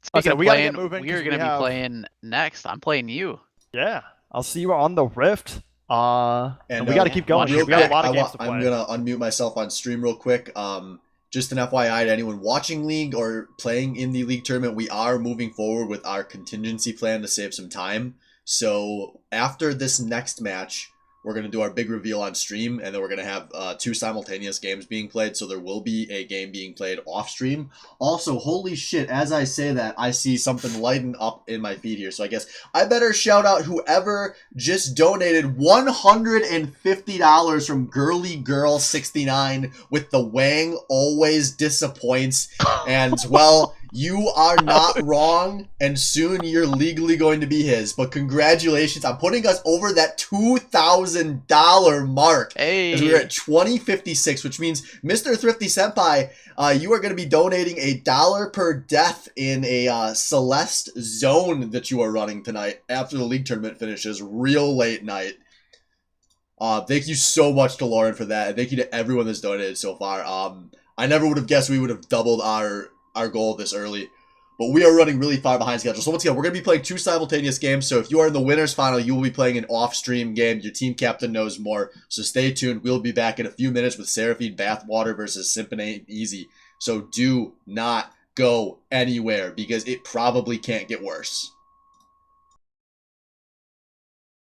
speaking Okay, of we gotta playing, get moving we 'cause are going to we be have- playing next. I'm playing you. Yeah. I'll see you on the Rift. And we And got to keep going. real We got a quick, lot of games to play. I'm gonna unmute myself on stream real quick. Just an FYI to anyone watching League or playing in the League tournament, we are moving forward with our contingency plan to save some time. So after this next match, we're going to do our big reveal on stream, and then we're going to have 2 simultaneous games being played, so there will be a game being played off stream. Also, holy shit, as I say that, I see something lighten up in my feed here, so I guess I better shout out whoever just donated $150 from Girly Girl 69 with the Wang always disappoints, and, well, you are not wrong, and soon you're legally going to be his. But congratulations on putting us over that $2,000 mark. Hey. As we're at 2056, which means Mr. Thrifty Senpai, you are going to be donating $1 per death in a Celeste zone that you are running tonight after the League tournament finishes. Real late night. Thank you so much to Lauren for that, and thank you to everyone that's donated so far. I never would have guessed we would have doubled our goal this early, but we are running really far behind schedule. So once again, we're going to be playing 2 simultaneous games, so if you are in the winners final, you will be playing an off-stream game. Your team captain knows more, so stay tuned. We'll be back in a few minutes with Seraphine Bathwater versus Simpin Ain't Easy, so do not go anywhere because it probably can't get worse.